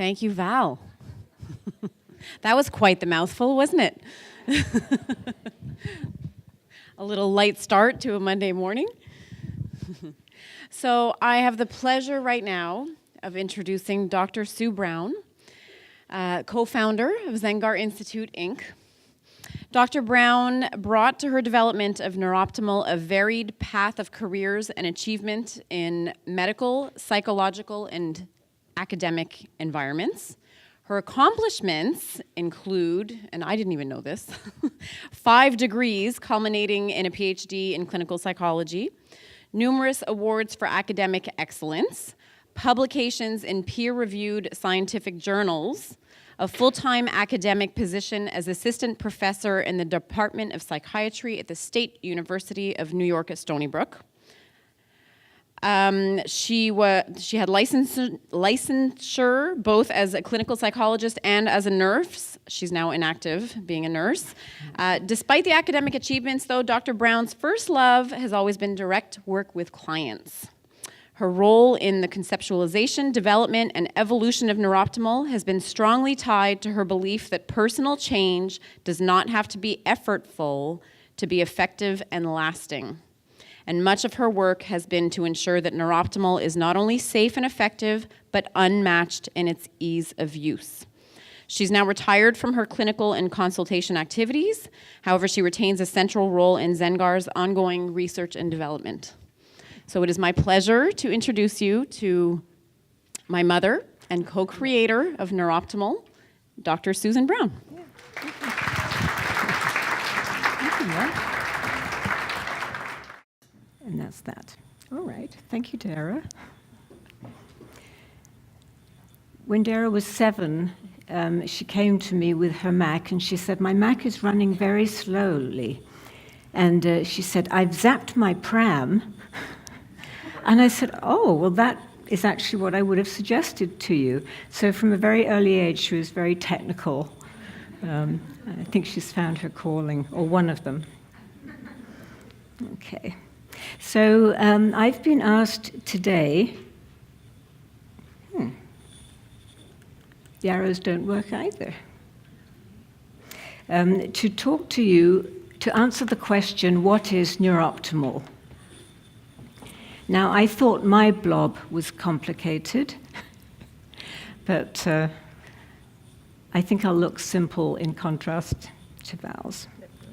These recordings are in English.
Thank you, Val. That was quite the mouthful, wasn't it? A little light start to a Monday morning. So I have the pleasure right now of introducing Dr. Sue Brown, co-founder of Zengar Institute, Inc. Dr. Brown brought to her development of Neuroptimal a varied path of careers and achievement in medical, psychological, and academic environments. Her accomplishments include, and I didn't even know this, 5 degrees culminating in a PhD in clinical psychology, numerous awards for academic excellence, publications in peer-reviewed scientific journals, a full-time academic position as assistant professor in the Department of Psychiatry at the State University of New York at Stony Brook. She had licensure both as a clinical psychologist and as a nurse. She's now inactive, being a nurse. Despite the academic achievements, though, Dr. Brown's first love has always been direct work with clients. Her role in the conceptualization, development, and evolution of Neuroptimal has been strongly tied to her belief that personal change does not have to be effortful to be effective and lasting. And much of her work has been to ensure that Neuroptimal is not only safe and effective, but unmatched in its ease of use. She's now retired from her clinical and consultation activities. However, she retains a central role in Zengar's ongoing research and development. So it is my pleasure to introduce you to my mother and co-creator of Neuroptimal, Dr. Susan Brown. Yeah. Thank you. And that's that. All right. Thank you, Dara. When Dara was 7, she came to me with her Mac, and she said, "My Mac is running very slowly." And she said, "I've zapped my pram." And I said, "Oh, well, that is actually what I would have suggested to you." So from a very early age, she was very technical. I think she's found her calling, or one of them. Okay. So I've been asked today, the arrows don't work either, to talk to you, to answer the question, what is Neuroptimal? Now, I thought my blob was complicated, but I think I'll look simple in contrast to Val's.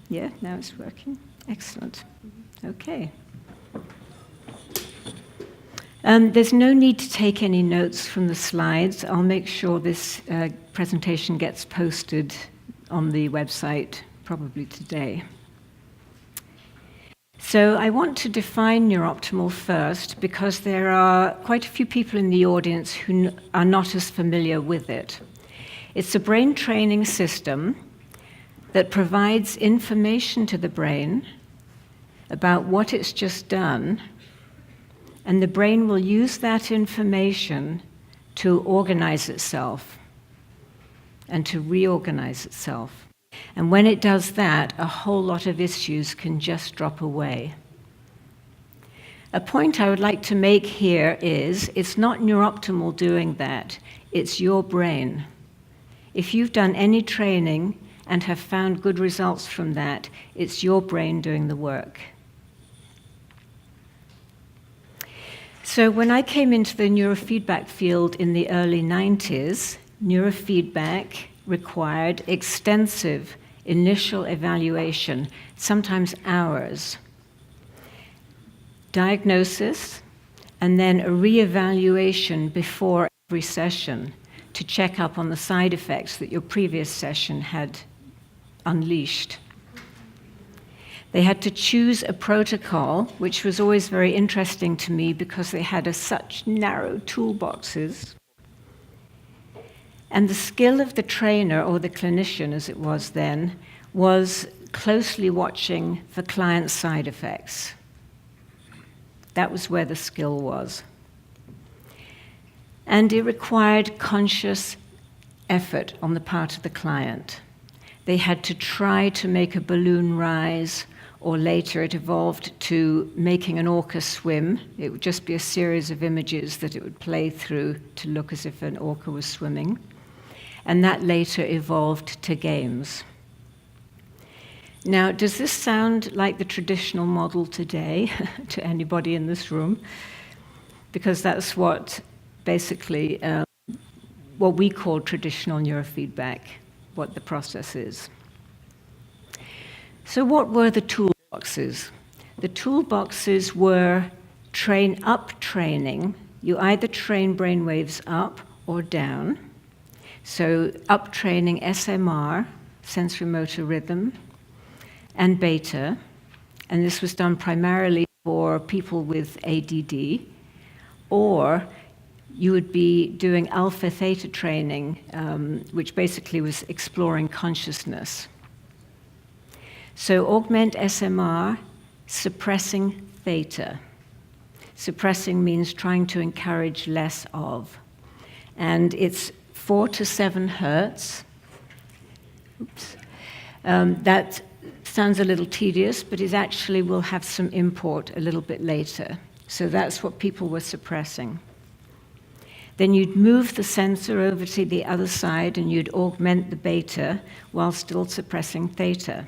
Yeah, now it's working. Excellent. Okay. There's no need to take any notes from the slides. I'll make sure this presentation gets posted on the website probably today. So I want to define Neuroptimal first because there are quite a few people in the audience who are not as familiar with it. It's a brain training system that provides information to the brain about what it's just done, and the brain will use that information to organize itself and to reorganize itself. And when it does that, a whole lot of issues can just drop away. A point I would like to make here is, it's not Neuroptimal doing that, it's your brain. If you've done any training and have found good results from that, it's your brain doing the work. So when I came into the neurofeedback field in the early 90s, neurofeedback required extensive initial evaluation, sometimes hours, diagnosis, and then a reevaluation before every session to check up on the side effects that your previous session had unleashed. They had to choose a protocol, which was always very interesting to me because they had such narrow toolboxes. And the skill of the trainer, or the clinician as it was then, was closely watching for client side effects. That was where the skill was. And it required conscious effort on the part of the client. They had to try to make a balloon rise or later it evolved to making an orca swim. It would just be a series of images that it would play through to look as if an orca was swimming. And that later evolved to games. Now, does this sound like the traditional model today to anybody in this room? Because that's what basically what we call traditional neurofeedback, what the process is. So what were the toolboxes? The toolboxes were up training. You either train brainwaves up or down. So up training SMR, sensory motor rhythm, and beta, and this was done primarily for people with ADD, or you would be doing alpha theta training, which basically was exploring consciousness. So augment SMR, suppressing theta. Suppressing means trying to encourage less of. And it's 4 to 7 hertz. Oops. That sounds a little tedious, but it actually will have some import a little bit later. So that's what people were suppressing. Then you'd move the sensor over to the other side and you'd augment the beta while still suppressing theta.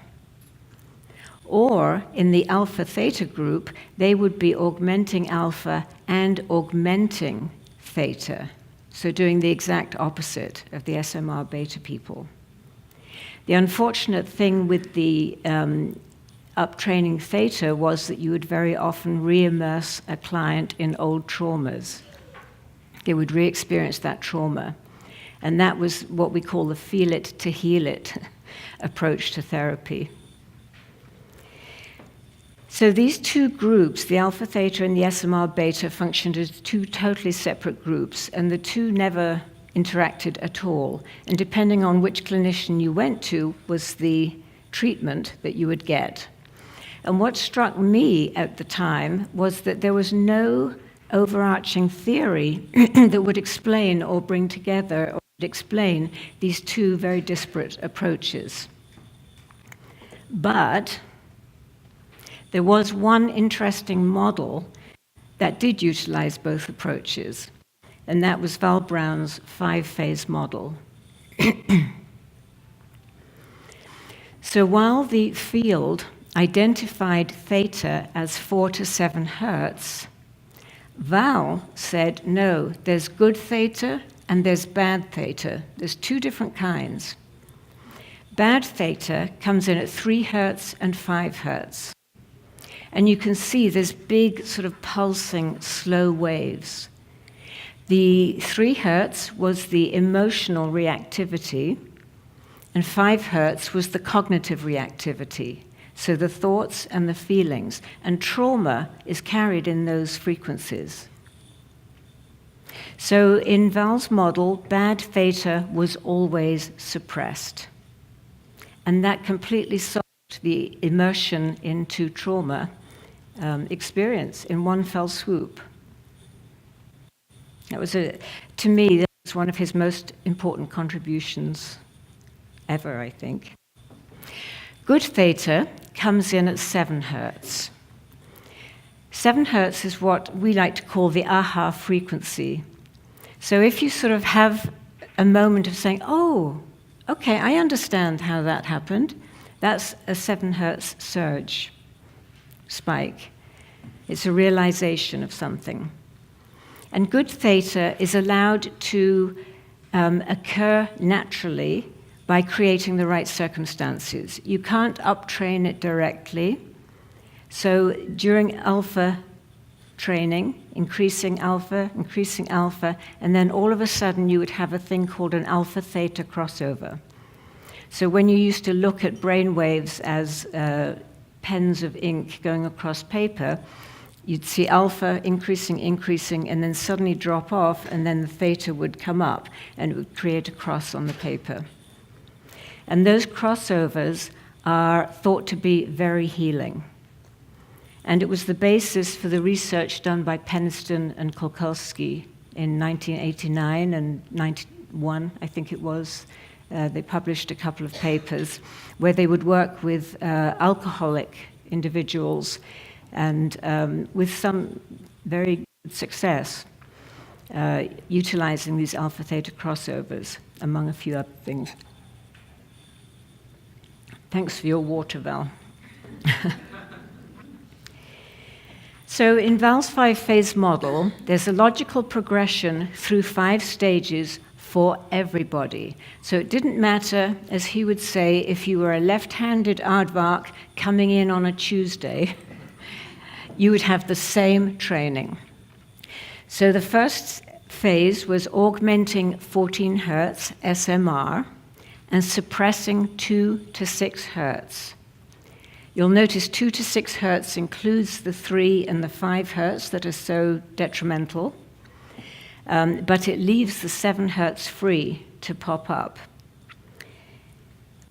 Or in the alpha theta group, they would be augmenting alpha and augmenting theta. So doing the exact opposite of the SMR beta people. The unfortunate thing with the uptraining theta was that you would very often re-immerse a client in old traumas. They would re-experience that trauma. And that was what we call the feel it to heal it approach to therapy. So these two groups, the alpha theta and the SMR beta, functioned as two totally separate groups, and the two never interacted at all. And depending on which clinician you went to was the treatment that you would get. And what struck me at the time was that there was no overarching theory that would explain or bring together or explain these two very disparate approaches. But there was one interesting model that did utilize both approaches, and that was Val Brown's 5-phase model. So while the field identified theta as 4 to 7 hertz, Val said, no, there's good theta and there's bad theta. There's two different kinds. Bad theta comes in at 3 hertz and 5 hertz. And you can see there's big sort of pulsing slow waves. The 3 hertz was the emotional reactivity, and 5 hertz was the cognitive reactivity. So the thoughts and the feelings. And trauma is carried in those frequencies. So in Val's model, bad theta was always suppressed. And that completely solved the immersion into trauma experience in one fell swoop. That was, to me, that was one of his most important contributions ever, I think. Good theta comes in at 7 hertz. 7 hertz is what we like to call the aha frequency. So if you sort of have a moment of saying, oh, okay, I understand how that happened, that's a 7 hertz surge spike. It's a realization of something. And good theta is allowed to occur naturally by creating the right circumstances. You can't uptrain it directly. So during alpha training, increasing alpha, and then all of a sudden you would have a thing called an alpha theta crossover. So when you used to look at brain waves as pens of ink going across paper, you'd see alpha increasing, and then suddenly drop off, and then the theta would come up, and it would create a cross on the paper. And those crossovers are thought to be very healing. And it was the basis for the research done by Peniston and Kolkowski in 1989 and 91, I think it was. They published a couple of papers where they would work with alcoholic individuals, and with some very good success, utilizing these alpha-theta crossovers, among a few other things. Thanks for your water, Val. So in Val's 5-phase model, there's a logical progression through 5 stages for everybody. So it didn't matter, as he would say, if you were a left-handed aardvark coming in on a Tuesday, you would have the same training. So the first phase was augmenting 14 hertz SMR and suppressing 2 to 6 hertz. You'll notice 2 to 6 hertz includes the 3 and the 5 hertz that are so detrimental, but it leaves the 7 hertz free to pop up.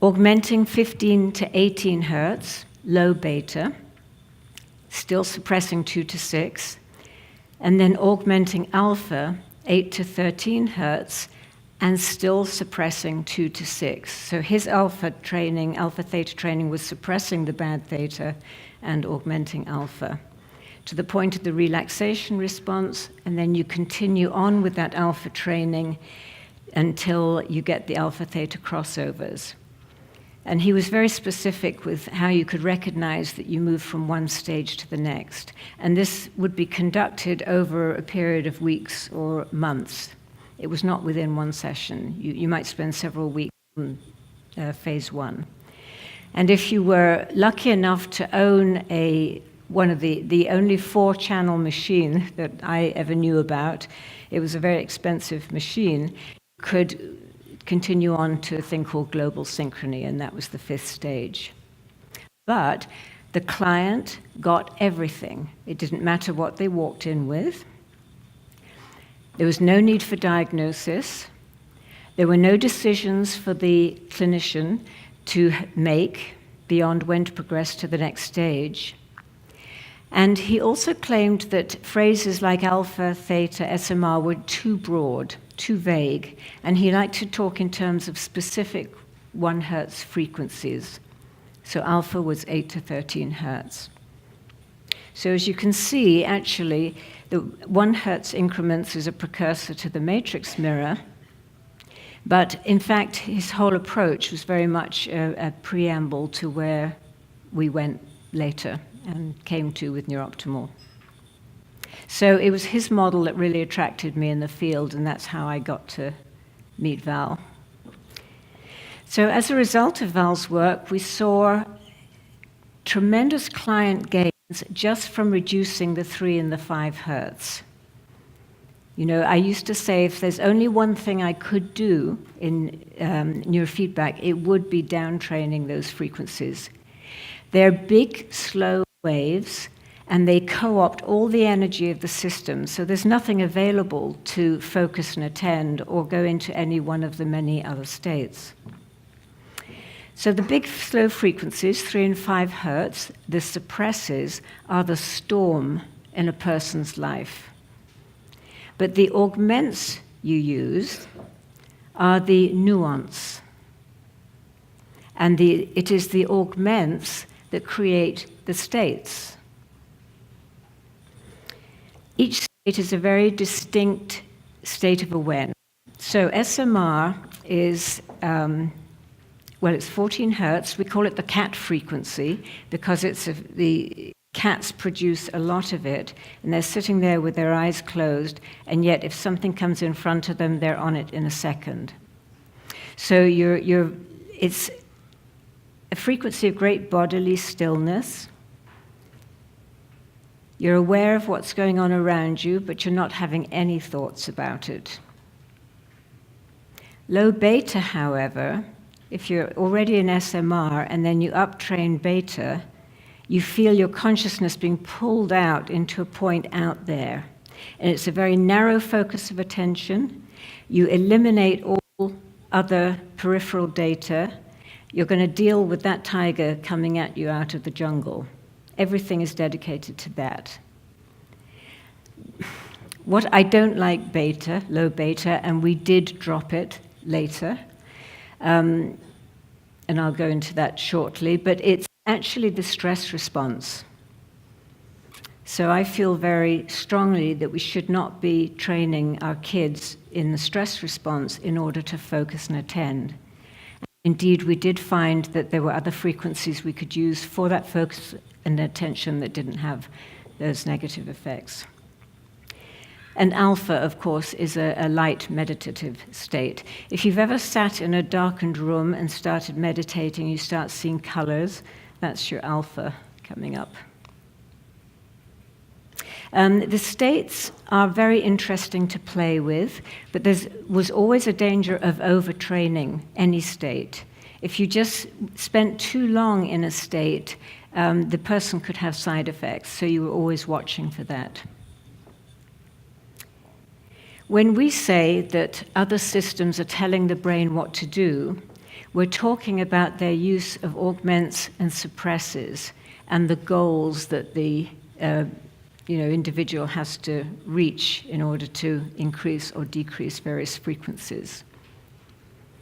Augmenting 15 to 18 hertz, low beta, still suppressing 2 to 6, and then augmenting alpha, 8 to 13 hertz, and still suppressing 2 to 6. So his alpha theta training was suppressing the bad theta and augmenting alpha to the point of the relaxation response, and then you continue on with that alpha training until you get the alpha theta crossovers. And he was very specific with how you could recognize that you move from one stage to the next. And this would be conducted over a period of weeks or months. It was not within one session. You might spend several weeks on phase 1. And if you were lucky enough to own one of the only 4-channel machine that I ever knew about, it was a very expensive machine, you could continue on to a thing called global synchrony, and that was the 5th stage. But the client got everything. It didn't matter what they walked in with. There was no need for diagnosis. There were no decisions for the clinician to make beyond when to progress to the next stage. And he also claimed that phrases like alpha, theta, SMR were too broad, too vague, and he liked to talk in terms of specific 1 hertz frequencies. So alpha was 8 to 13 hertz. So as you can see, actually, the 1 hertz increments is a precursor to the matrix mirror, but in fact, his whole approach was very much a preamble to where we went later and came to with Neuroptimal. So it was his model that really attracted me in the field, and that's how I got to meet Val. So as a result of Val's work, we saw tremendous client gains just from reducing the 3 and the 5 hertz. You know, I used to say if there's only one thing I could do in neurofeedback, it would be downtraining those frequencies. They're big, slow waves, and they co-opt all the energy of the system, so there's nothing available to focus and attend or go into any one of the many other states. So the big slow frequencies, 3 and 5 hertz, the suppresses are the storm in a person's life. But the augments you use are the nuance. And it is the augments that create the states. Each state is a very distinct state of awareness. So SMR is, it's 14 hertz. We call it the cat frequency because the cats produce a lot of it, and they're sitting there with their eyes closed, and yet if something comes in front of them, they're on it in a second. So it's a frequency of great bodily stillness. You're aware of what's going on around you, but you're not having any thoughts about it. Low beta, however, if you're already in SMR and then you uptrain beta, you feel your consciousness being pulled out into a point out there. And it's a very narrow focus of attention. You eliminate all other peripheral data. You're going to deal with that tiger coming at you out of the jungle. Everything is dedicated to that. What I don't like beta, low beta, and we did drop it later, and I'll go into that shortly, but it's actually the stress response. So I feel very strongly that we should not be training our kids in the stress response in order to focus and attend. Indeed, we did find that there were other frequencies we could use for that focus and attention that didn't have those negative effects. And alpha, of course, is a light meditative state. If you've ever sat in a darkened room and started meditating, you start seeing colors, that's your alpha coming up. The states are very interesting to play with, but there was always a danger of overtraining any state. If you just spent too long in a state, the person could have side effects, so you were always watching for that. When we say that other systems are telling the brain what to do, we're talking about their use of augments and suppresses and the goals that the individual has to reach in order to increase or decrease various frequencies.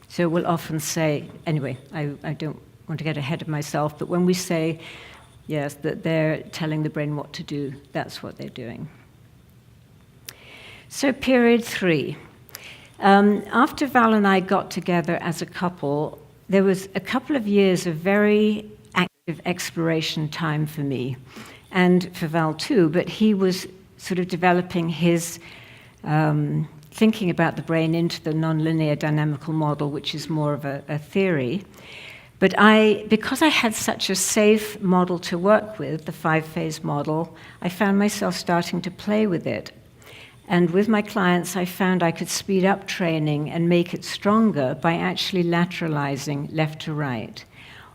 So we'll often say, anyway, I don't want to get ahead of myself, but when we say, yes, that they're telling the brain what to do, that's what they're doing. So period 3. After Val and I got together as a couple, there was a couple of years of very active exploration time for me, and for Val too, but he was sort of developing his thinking about the brain into the nonlinear dynamical model, which is more of a theory. But because I had such a safe model to work with, the 5-phase model, I found myself starting to play with it. And with my clients, I found I could speed up training and make it stronger by actually lateralizing left to right.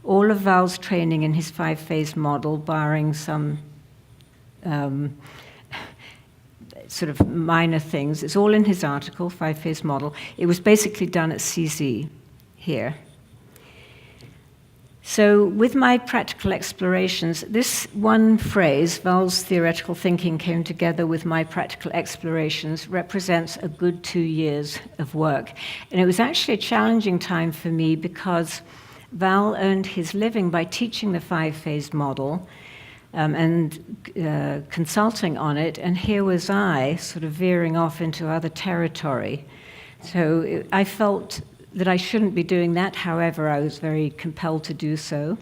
All of Val's training in his 5-phase model, barring some sort of minor things, it's all in his article, 5-phase model. It was basically done at CZ here. So with my practical explorations, this one phrase, Val's theoretical thinking came together with my practical explorations, represents a good 2 years of work. And it was actually a challenging time for me because Val earned his living by teaching the 5-phase model and consulting on it, and here was I sort of veering off into other territory. So I felt that I shouldn't be doing that. However, I was very compelled to do so.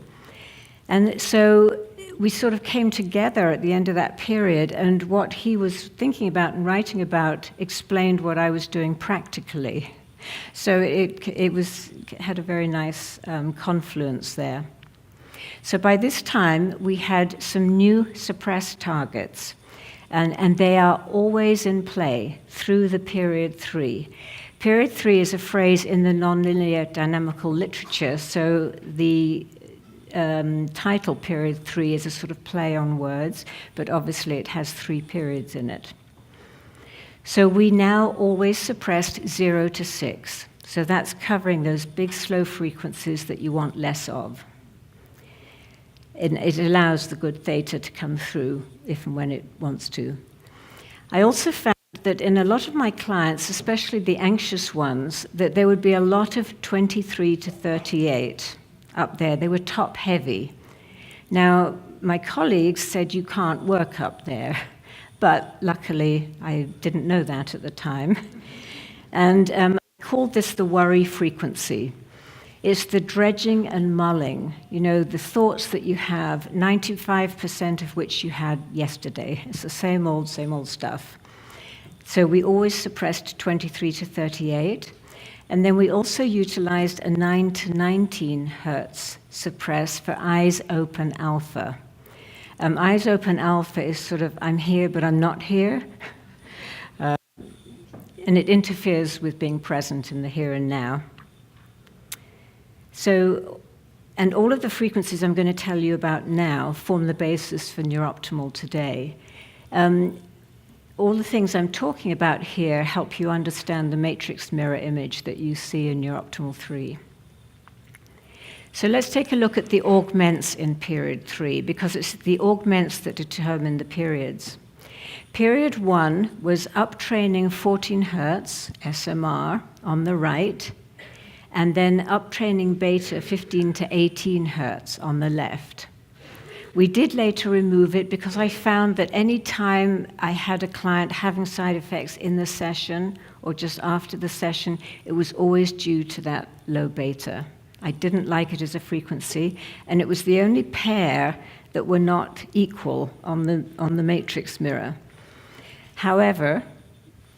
And so we sort of came together at the end of that period, and what he was thinking about and writing about explained what I was doing practically. So it had a very nice confluence there. So by this time, we had some new suppressed targets, and they are always in play through the period 3. Period 3 is a phrase in the nonlinear dynamical literature, so the title period 3 is a sort of play on words, but obviously it has 3 periods in it. So we now always suppressed 0 to 6. So that's covering those big slow frequencies that you want less of. It allows the good theta to come through if and when it wants to. I also found that in a lot of my clients, especially the anxious ones, that there would be a lot of 23 to 38 up there. They were top heavy. Now, my colleagues said you can't work up there, but luckily I didn't know that at the time. And I called this the worry frequency. It's the dredging and mulling, the thoughts that you have, 95% of which you had yesterday. It's the same old stuff. So we always suppressed 23 to 38. And then we also utilized a 9 to 19 hertz suppress for eyes open alpha. Eyes open alpha is sort of, I'm here, but I'm not here. And it interferes with being present in the here and now. So, and all of the frequencies I'm going to tell you about now form the basis for Neuroptimal today. All the things I'm talking about here help you understand the matrix mirror image that you see in Neuroptimal 3. So let's take a look at the augments in period 3, because it's the augments that determine the periods. Period 1 was uptraining 14 hertz, SMR, on the right, and then uptraining beta 15 to 18 hertz on the left. We did later remove it because I found that any time I had a client having side effects in the session or just after the session, it was always due to that low beta. I didn't like it as a frequency, and it was the only pair that were not equal on the matrix mirror. However,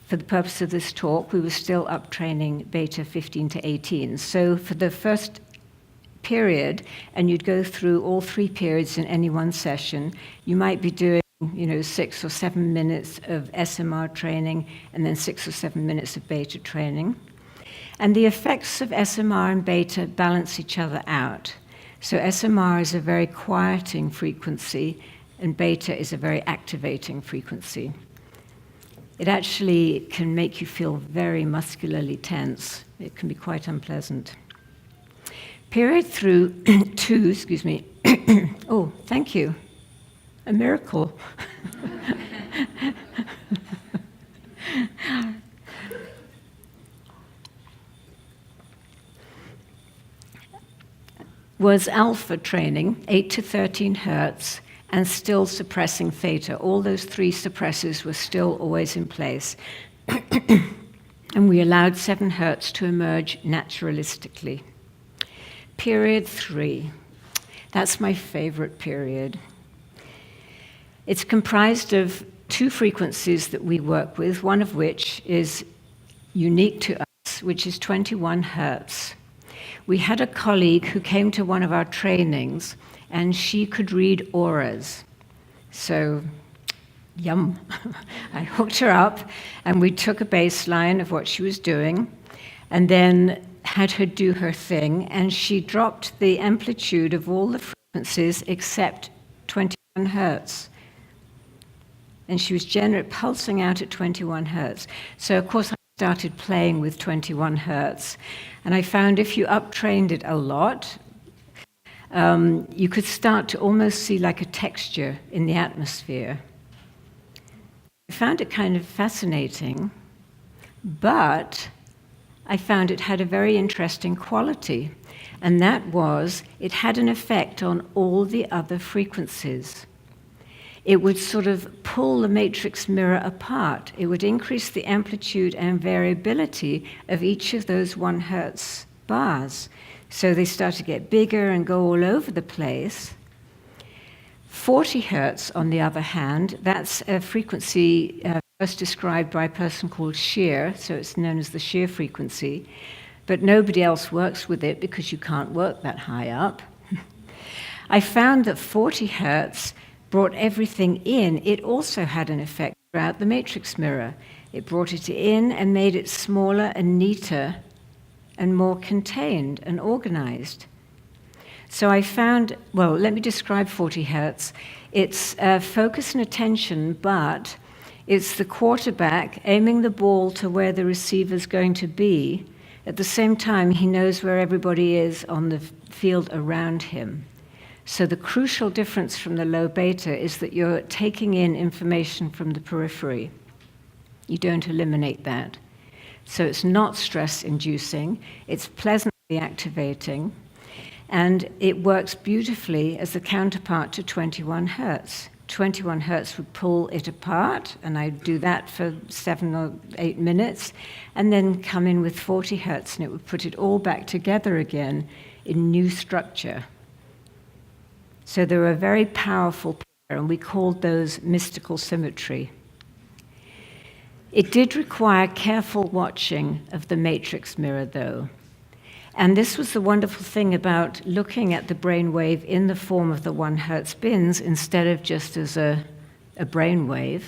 for the purpose of this talk, we were still up training beta 15 to 18. So for the first period, and you'd go through all 3 periods in any one session, you might be doing 6 or 7 minutes of SMR training and then 6 or 7 minutes of beta training. And the effects of SMR and beta balance each other out. So SMR is a very quieting frequency, and beta is a very activating frequency. It actually can make you feel very muscularly tense. It can be quite unpleasant. Period through 2, excuse me. Oh, thank you. A miracle. Was alpha training, 8 to 13 hertz, and still suppressing theta. All those 3 suppressors were still always in place. And we allowed 7 hertz to emerge naturalistically. Period 3. That's my favorite period. It's comprised of 2 frequencies that we work with, one of which is unique to us, which is 21 hertz. We had a colleague who came to one of our trainings, and she could read auras. So, yum. I hooked her up, and we took a baseline of what she was doing, and then had her do her thing, and she dropped the amplitude of all the frequencies except 21 hertz. And she was pulsing out at 21 hertz. So, of course, I started playing with 21 hertz. And I found if you uptrained it a lot, you could start to almost see like a texture in the atmosphere. I found it kind of fascinating, but I found it had a very interesting quality, and that was it had an effect on all the other frequencies. It would sort of pull the matrix mirror apart. It would increase the amplitude and variability of each of those 1 hertz bars. So they start to get bigger and go all over the place. 40 hertz, on the other hand, that's a frequency first described by a person called Scheer, so it's known as the Scheer frequency, but nobody else works with it because you can't work that high up. I found that 40 hertz brought everything in. It also had an effect throughout the matrix mirror. It brought it in and made it smaller and neater and more contained and organized. So I found, well, let me describe 40 hertz. It's focus and attention, but it's the quarterback aiming the ball to where the receiver's going to be. At the same time, he knows where everybody is on the field around him. So the crucial difference from the low beta is that you're taking in information from the periphery. You don't eliminate that. So it's not stress-inducing, it's pleasantly activating, and it works beautifully as the counterpart to 21 hertz. 21 hertz would pull it apart, and I'd do that for 7 or 8 minutes, and then come in with 40 hertz, and it would put it all back together again in new structure. So they were a very powerful pair, and we called those mystical symmetry. It did require careful watching of the matrix mirror, though. And this was the wonderful thing about looking at the brainwave in the form of the 1 hertz bins instead of just as a brainwave.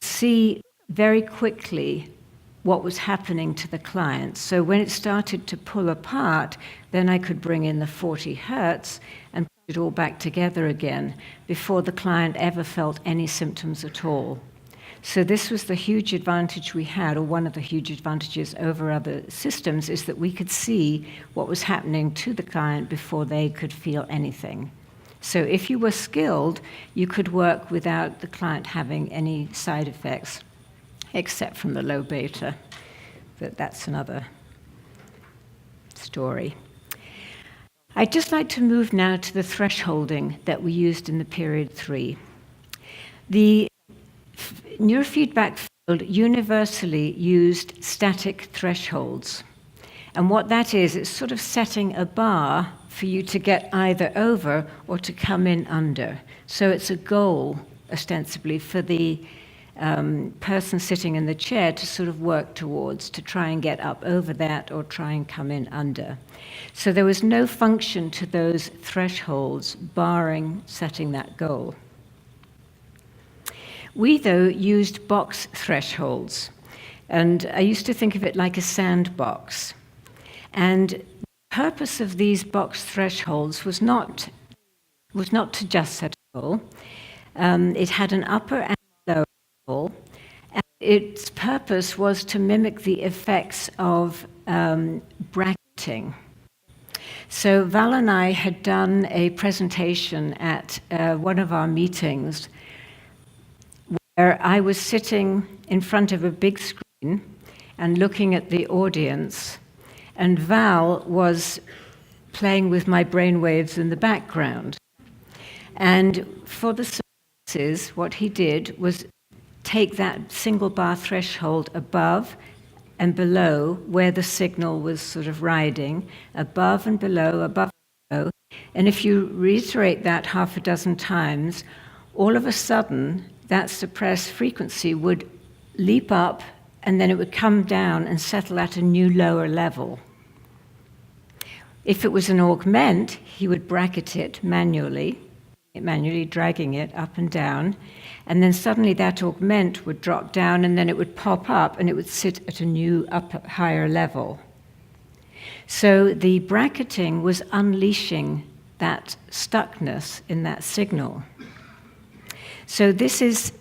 See very quickly what was happening to the client. So when it started to pull apart, then I could bring in the 40 hertz and put it all back together again before the client ever felt any symptoms at all. So this was the huge advantage we had, or one of the huge advantages over other systems, is that we could see what was happening to the client before they could feel anything. So if you were skilled, you could work without the client having any side effects, except from the low beta. But that's another story. I'd just like to move now to the thresholding that we used in the period 3. The neurofeedback field universally used static thresholds. And what that is, it's sort of setting a bar for you to get either over or to come in under. So it's a goal, ostensibly, for the person sitting in the chair to sort of work towards, to try and get up over that or try and come in under. So there was no function to those thresholds barring setting that goal. We, though, used box thresholds, and I used to think of it like a sandbox. And the purpose of these box thresholds was not to just set a goal. It had an upper and lower goal, and its purpose was to mimic the effects of bracketing. So Val and I had done a presentation at one of our meetings where I was sitting in front of a big screen and looking at the audience, and Val was playing with my brainwaves in the background. And for the surprises, what he did was take that single bar threshold above and below where the signal was sort of riding, above and below, above and below. And if you reiterate that half a dozen times, all of a sudden, that suppressed frequency would leap up and then it would come down and settle at a new lower level. If it was an augment, he would bracket it manually dragging it up and down, and then suddenly that augment would drop down and then it would pop up and it would sit at a new higher level. So the bracketing was unleashing that stuckness in that signal. So this is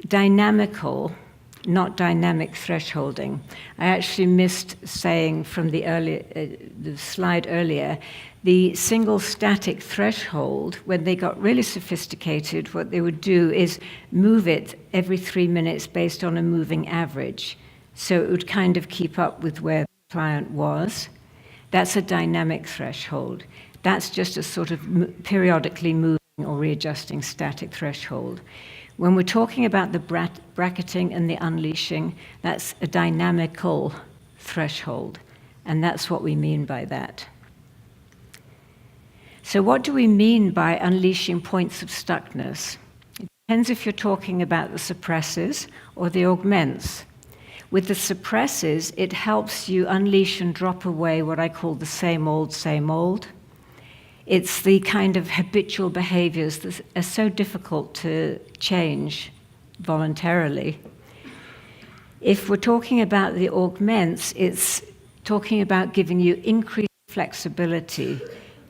dynamical, not dynamic thresholding. I actually missed saying from the slide earlier, the single static threshold, when they got really sophisticated, what they would do is move it every 3 minutes based on a moving average. So it would kind of keep up with where the client was. That's a dynamic threshold. That's just a sort of periodically moving or readjusting static threshold. When we're talking about the bracketing and the unleashing, that's a dynamical threshold, and that's what we mean by that. So what do we mean by unleashing points of stuckness? It depends if you're talking about the suppressors or the augments. With the suppressors, it helps you unleash and drop away what I call the same old, same old. It's the kind of habitual behaviors that are so difficult to change voluntarily. If we're talking about the augments, it's talking about giving you increased flexibility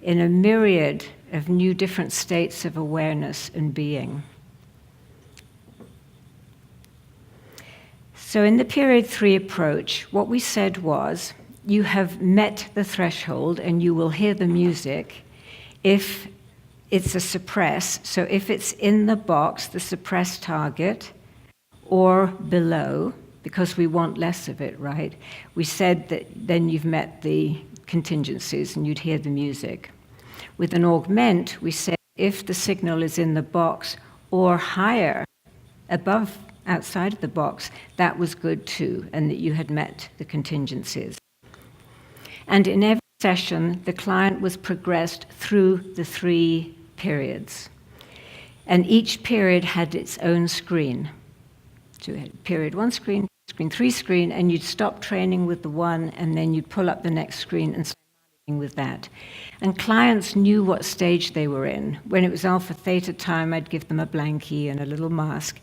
in a myriad of new different states of awareness and being. So in the period 3 approach, what we said was, you have met the threshold and you will hear the music if it's a suppress, so if it's in the box, the suppressed target, or below, because we want less of it, right? We said that then you've met the contingencies and you'd hear the music. With an augment, we said if the signal is in the box or higher, above, outside of the box, that was good too, and that you had met the contingencies. And in every session, the client was progressed through the 3 periods. And each period had its own screen. So you had period 1 screen, screen 3 screen, and you'd stop training with the one, and then you'd pull up the next screen and start training with that. And clients knew what stage they were in. When it was alpha theta time, I'd give them a blankie and a little mask.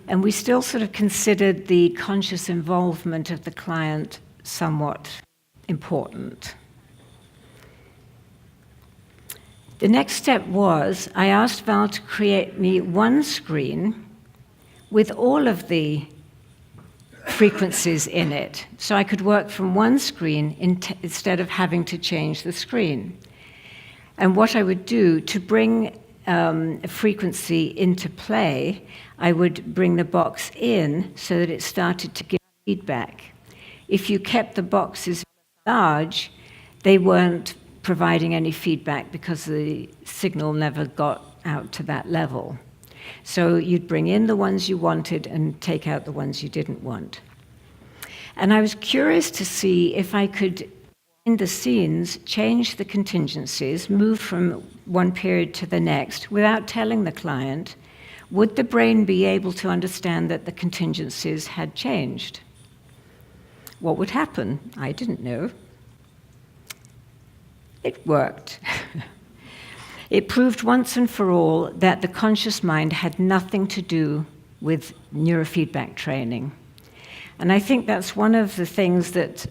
And we still sort of considered the conscious involvement of the client somewhat important. The next step was, I asked Val to create me one screen with all of the frequencies in it, so I could work from one screen instead of having to change the screen. And what I would do to bring a frequency into play, I would bring the box in so that it started to give feedback. If you kept the boxes large, they weren't providing any feedback because the signal never got out to that level. So you'd bring in the ones you wanted and take out the ones you didn't want. And I was curious to see if I could, in the scenes, change the contingencies, move from one period to the next without telling the client. Would the brain be able to understand that the contingencies had changed? What would happen? I didn't know. It worked. It proved once and for all that the conscious mind had nothing to do with neurofeedback training. And I think that's one of the things that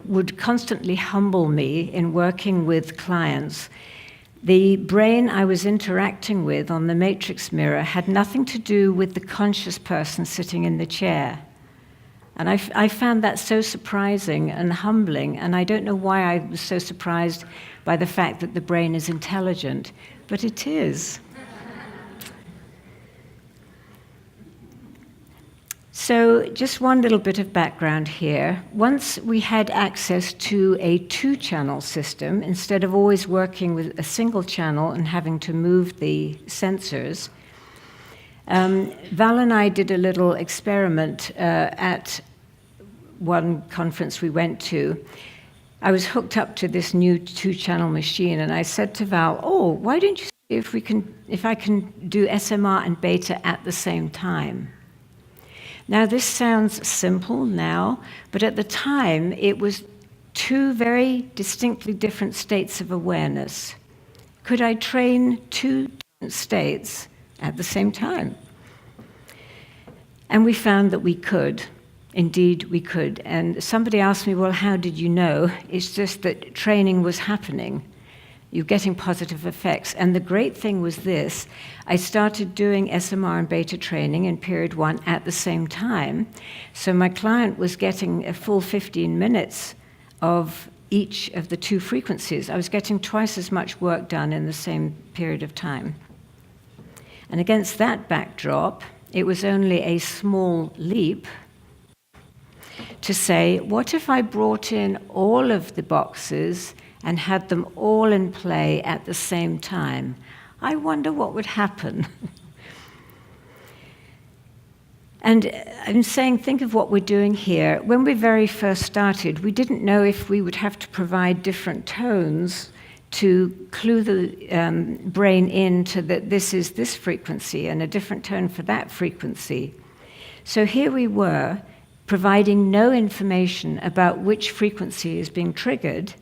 would constantly humble me in working with clients. The brain I was interacting with on the matrix mirror had nothing to do with the conscious person sitting in the chair. And I found that so surprising and humbling, and I don't know why I was so surprised by the fact that the brain is intelligent, but it is. So just one little bit of background here. Once we had access to a 2-channel system, instead of always working with a single channel and having to move the sensors, Val and I did a little experiment at one conference we went to. I was hooked up to this new 2-channel machine, and I said to Val, "Oh, why don't you see if I can do SMR and beta at the same time?" Now, this sounds simple now, but at the time, it was 2 very distinctly different states of awareness. Could I train 2 different states at the same time? And we found that we could. Indeed, we could. And somebody asked me, well, how did you know? It's just that training was happening. You're getting positive effects. And the great thing was this: I started doing SMR and beta training in period 1 at the same time. So my client was getting a full 15 minutes of each of the 2 frequencies. I was getting twice as much work done in the same period of time. And against that backdrop, it was only a small leap to say, what if I brought in all of the boxes and had them all in play at the same time? I wonder what would happen. And I'm saying, think of what we're doing here. When we very first started, we didn't know if we would have to provide different tones to clue the brain into that this is this frequency and a different tone for that frequency. So here we were, providing no information about which frequency is being triggered.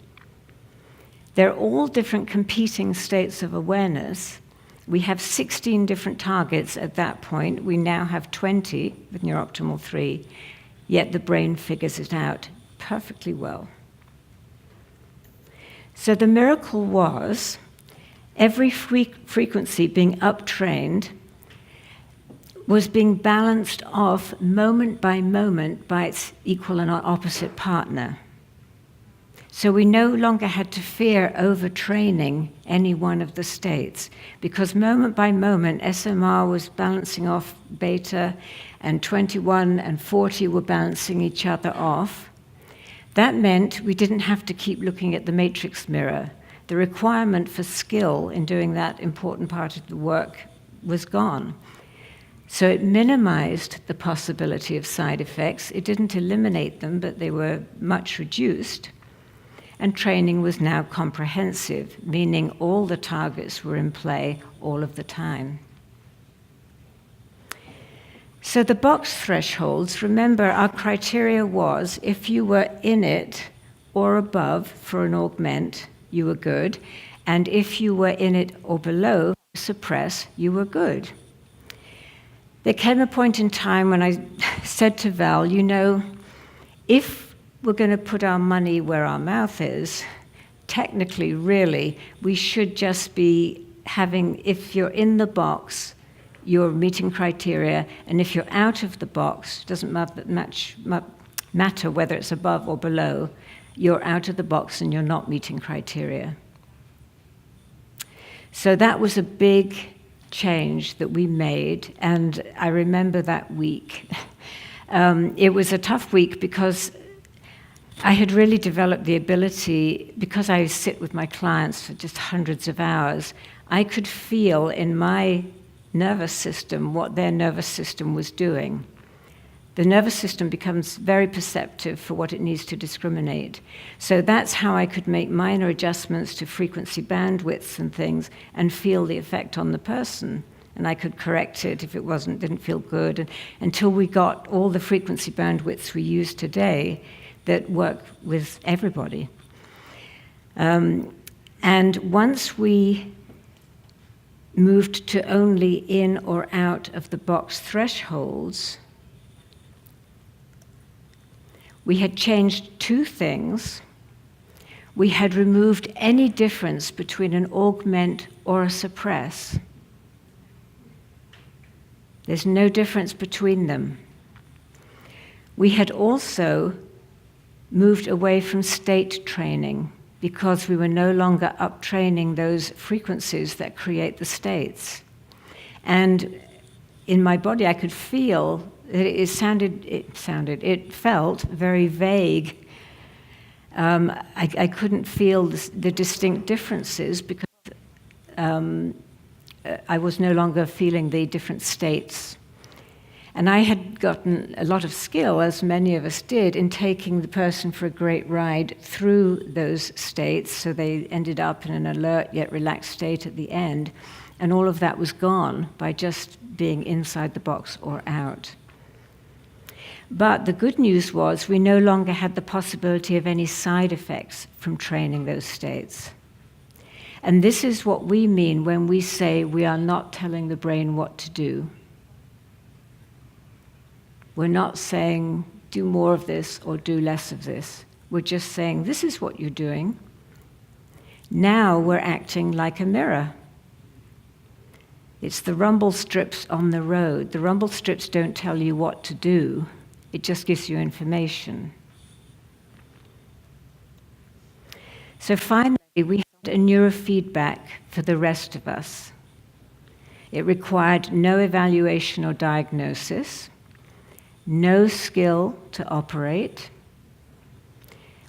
They're all different competing states of awareness. We have 16 different targets at that point. We now have 20 with Neurooptimal 3, yet the brain figures it out perfectly well. So the miracle was every frequency being uptrained was being balanced off moment by its equal and opposite partner. So we no longer had to fear overtraining any one of the states, because moment by moment, SMR was balancing off beta, and 21 and 40 were balancing each other off. That meant we didn't have to keep looking at the matrix mirror. The requirement for skill in doing that important part of the work was gone. So it minimized the possibility of side effects. It didn't eliminate them, but they were much reduced. And training was now comprehensive, meaning all the targets were in play all of the time. So the box thresholds, remember, our criteria was if you were in it or above for an augment, you were good. And if you were in it or below, suppress, you were good. There came a point in time when I said to Val, you know, if we're going to put our money where our mouth is, technically, really, we should just be having, if you're in the box, you're meeting criteria, and if you're out of the box, doesn't matter whether it's above or below, you're out of the box and you're not meeting criteria. So that was a big change that we made, and I remember that week. It was a tough week because I had really developed the ability, because I sit with my clients for just hundreds of hours, I could feel in my nervous system what their nervous system was doing. The nervous system becomes very perceptive for what it needs to discriminate. So that's how I could make minor adjustments to frequency bandwidths and things and feel the effect on the person. And I could correct it if it didn't feel good, until we got all the frequency bandwidths we use today that work with everybody. And once we moved to only in or out of the box thresholds, we had changed two things. We had removed any difference between an augment or a suppress. There's no difference between them. We had also moved away from state training because we were no longer up-training those frequencies that create the states. And in my body, I could feel that it felt very vague. I couldn't feel the distinct differences because I was no longer feeling the different states. And I had gotten a lot of skill, as many of us did, in taking the person for a great ride through those states, so they ended up in an alert yet relaxed state at the end. And all of that was gone by just being inside the box or out. But the good news was we no longer had the possibility of any side effects from training those states. And this is what we mean when we say we are not telling the brain what to do. We're not saying, do more of this or do less of this. We're just saying, this is what you're doing. Now we're acting like a mirror. It's the rumble strips on the road. The rumble strips don't tell you what to do. It just gives you information. So finally, we had a neurofeedback for the rest of us. It required no evaluation or diagnosis, no skill to operate.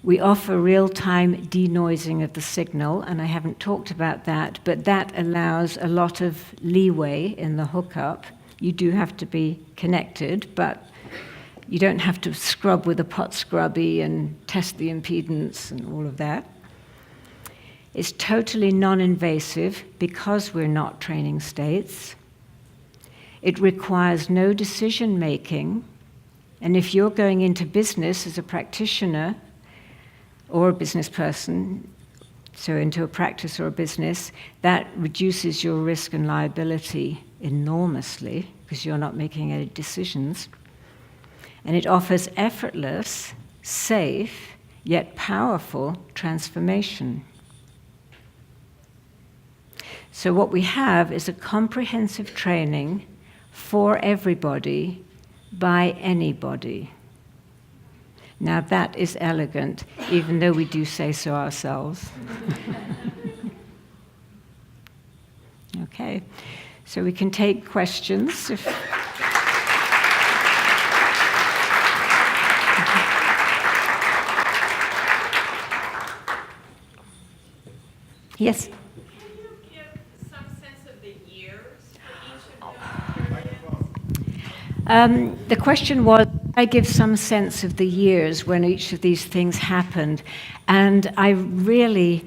We offer real-time denoising of the signal, and I haven't talked about that, but that allows a lot of leeway in the hookup. You do have to be connected, but you don't have to scrub with a pot scrubby and test the impedance and all of that. It's totally non-invasive because we're not training states. It requires no decision-making. And if you're going into business as a practitioner or a business person, so into a practice or a business, that reduces your risk and liability enormously because you're not making any decisions. And it offers effortless, safe, yet powerful transformation. So what we have is a comprehensive training for everybody by anybody. Now that is elegant, even though we do say so ourselves. Okay, so we can take questions. Yes? Can you give some sense of the years for each of them? The question was, I give some sense of the years when each of these things happened, and I really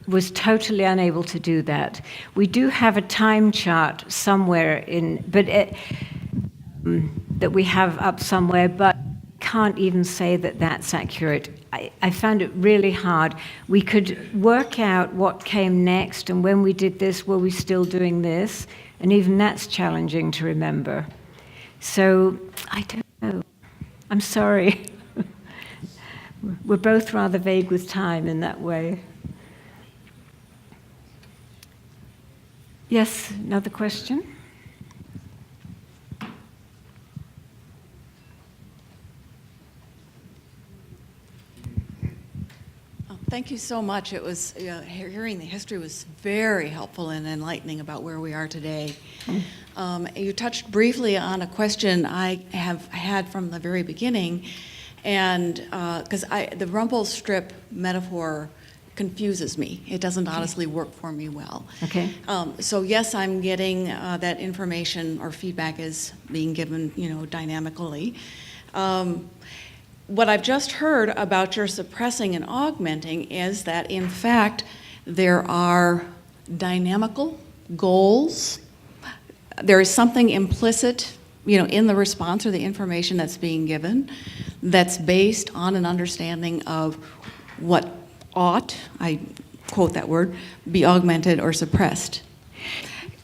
was totally unable to do that. We do have a time chart somewhere that we have up somewhere, but can't even say that that's accurate. I found it really hard. We could work out what came next, and when we did this, were we still doing this? And even that's challenging to remember. So I don't know. I'm sorry. We're both rather vague with time in that way. Yes, another question? Thank you so much. It was hearing the history was very helpful and enlightening about where we are today. You touched briefly on a question I have had from the very beginning, And because the rumble strip metaphor confuses me. It doesn't honestly work for me well. Okay. So yes, I'm getting that information or feedback is being given, dynamically. What I've just heard about your suppressing and augmenting is that, in fact, there are dynamical goals. There is something implicit, in the response or the information that's being given that's based on an understanding of what ought, I quote that word, be augmented or suppressed.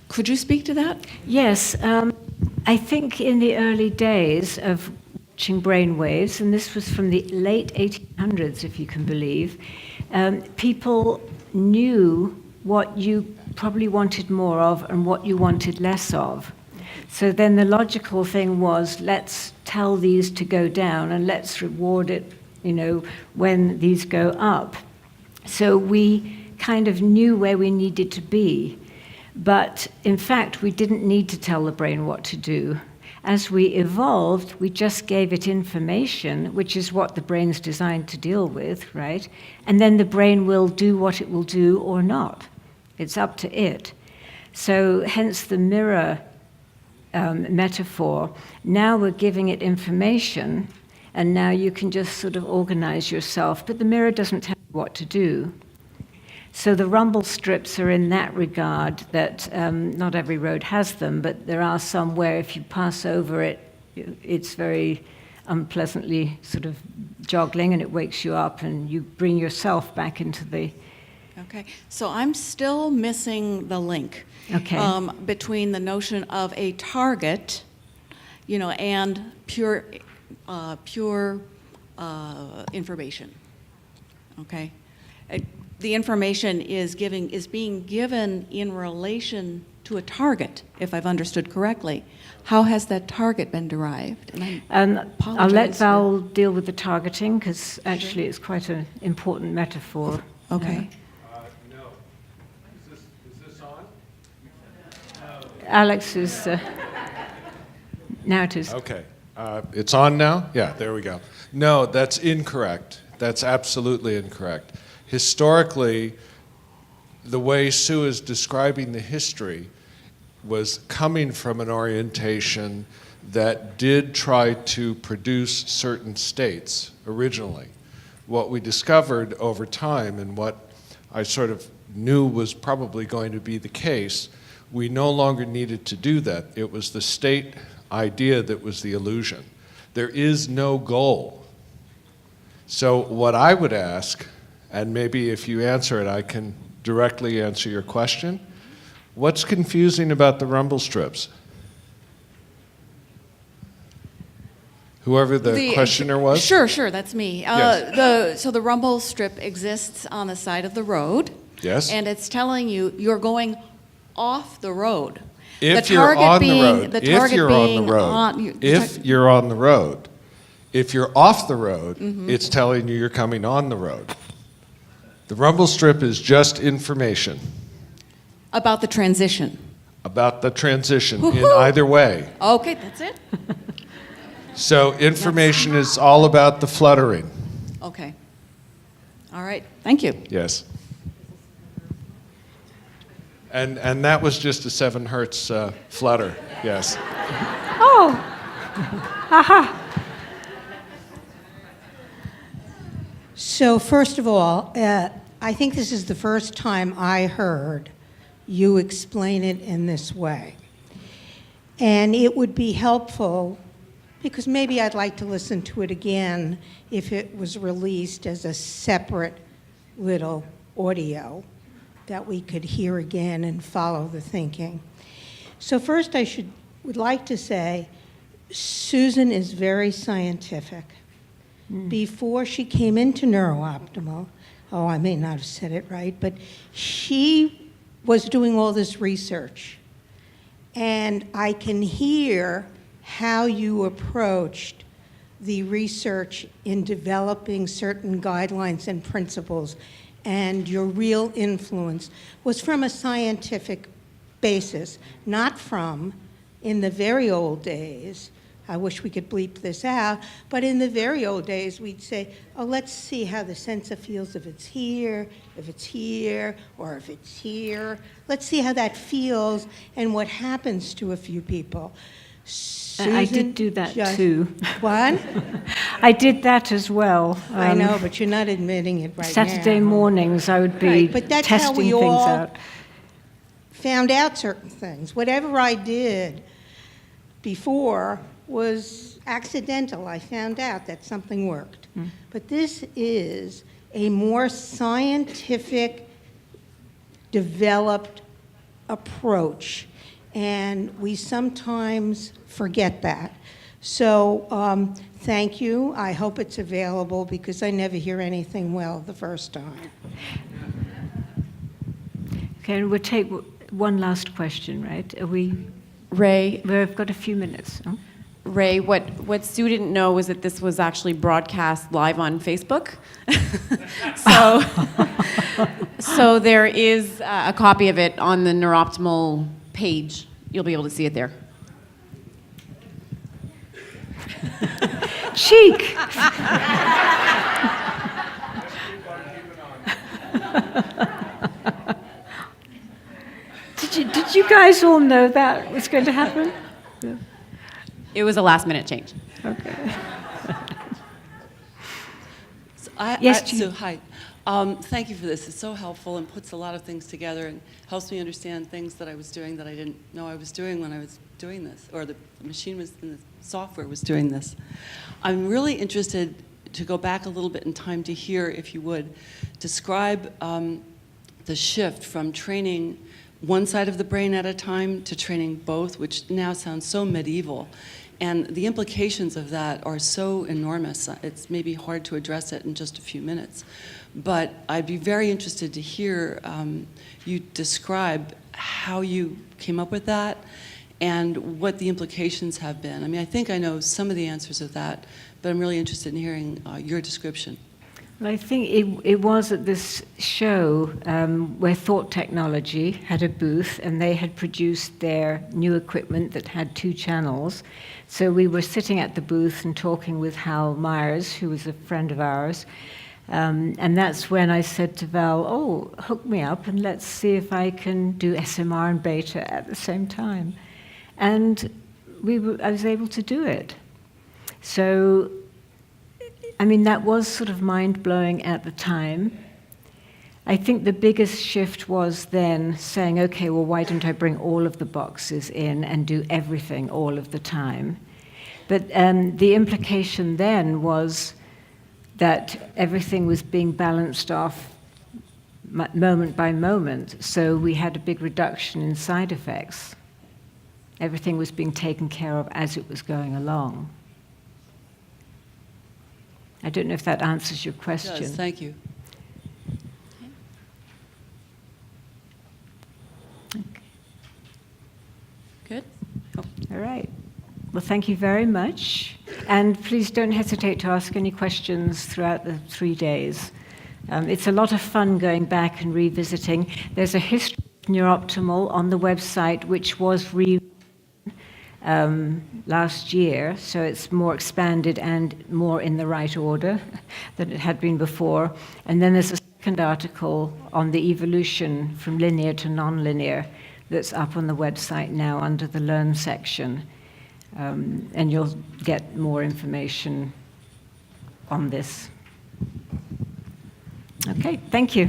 Could you speak to that? Yes, I think in the early days of watching brainwaves, and this was from the late 1800s, if you can believe, people knew what you probably wanted more of and what you wanted less of. So then the logical thing was, let's tell these to go down and let's reward it, when these go up. So we kind of knew where we needed to be. But in fact, we didn't need to tell the brain what to do. As we evolved, we just gave it information, which is what the brain's designed to deal with, right? And then the brain will do what it will do or not. It's up to it. So hence the mirror metaphor. Now we're giving it information, and now you can just sort of organize yourself, but the mirror doesn't tell you what to do. So the rumble strips are in that regard that not every road has them, but there are some where if you pass over it, it's very unpleasantly sort of joggling and it wakes you up and you bring yourself back into the... Okay, so I'm still missing the link between the notion of a target, and pure information. Okay, the information is being given in relation to a target, if I've understood correctly. How has that target been derived? And I'll let Val deal with the targeting because actually it's quite an important metaphor. Okay. No. Is this on? Alex is... now it is. Okay. It's on now? Yeah, there we go. No, that's incorrect. That's absolutely incorrect. Historically, the way Sue is describing the history was coming from an orientation that did try to produce certain states originally. What we discovered over time, and what I sort of knew was probably going to be the case, we no longer needed to do that. It was the state idea that was the illusion. There is no goal. So what I would ask, and maybe if you answer it, I can directly answer your question. What's confusing about the rumble strips? Whoever the questioner was? Sure, that's me. Yes. So the rumble strip exists on the side of the road. Yes. And it's telling you you're going off the road. If you're on the road, if you're on the road, if you're off the road, it's telling you you're coming on the road. The rumble strip is just information. About the transition. About the transition in either way. Okay, that's it? So information is all about the fluttering. Okay. All right, thank you. Yes. And that was just a 7 hertz flutter, yes. Oh! Aha! So first of all, I think this is the first time I heard you explain it in this way. And it would be helpful, because maybe I'd like to listen to it again if it was released as a separate little audio that we could hear again and follow the thinking. So first would like to say, Susan is very scientific. Before she came into NeuroOptimal, I may not have said it right, but she was doing all this research. And I can hear how you approached the research in developing certain guidelines and principles, and your real influence was from a scientific basis, not from, in the very old days, I wish we could bleep this out, but in the very old days, we'd say, oh, let's see how the sensor feels if it's here, or if it's here. Let's see how that feels and what happens to a few people. I Susan did do that just- too. What? I did that as well. I know, but you're not admitting it right Saturday now. mornings, I would be Right, but that's how testing we things all out. found out certain things. Whatever I did before was accidental. I found out that something worked. But this is a more scientific, developed approach, and we sometimes forget that. So thank you. I hope it's available because I never hear anything well the first time. Okay, and we'll take one last question, right? Are we? Ray, We've got a few minutes. Oh. Ray, what Sue didn't know was that this was actually broadcast live on Facebook. So there is a copy of it on the Neuroptimal page. You'll be able to see it there. Cheek! Did you guys all know that was going to happen? It was a last-minute change. Okay. Yes, Jean. so hi. Thank you for this. It's so helpful and puts a lot of things together and helps me understand things that I was doing that I didn't know I was doing when I was doing this, or the machine was, and the software was doing this. I'm really interested to go back a little bit in time to hear, if you would, describe the shift from training one side of the brain at a time to training both, which now sounds so medieval. And the implications of that are so enormous. It's maybe hard to address it in just a few minutes. But I'd be very interested to hear you describe how you came up with that and what the implications have been. I mean, I think I know some of the answers of that, but I'm really interested in hearing your description. Well, I think it was at this show where Thought Technology had a booth, and they had produced their new equipment that had 2 channels. So we were sitting at the booth and talking with Hal Myers, who was a friend of ours. And that's when I said to Val, oh, hook me up and let's see if I can do SMR and beta at the same time. And I was able to do it. So, I mean, that was sort of mind-blowing at the time. I think the biggest shift was then saying, okay, well, why don't I bring all of the boxes in and do everything all of the time? But the implication then was that everything was being balanced off moment by moment, so we had a big reduction in side effects. Everything was being taken care of as it was going along. I don't know if that answers your question. It does, thank you. Good? All right. Well, thank you very much. And please don't hesitate to ask any questions throughout the 3 days. It's a lot of fun going back and revisiting. There's a history of Neuroptimal on the website, which was last year, so it's more expanded and more in the right order than it had been before. And then there's a second article on the evolution from linear to nonlinear that's up on the website now under the Learn section. And you'll get more information on this. Okay, thank you.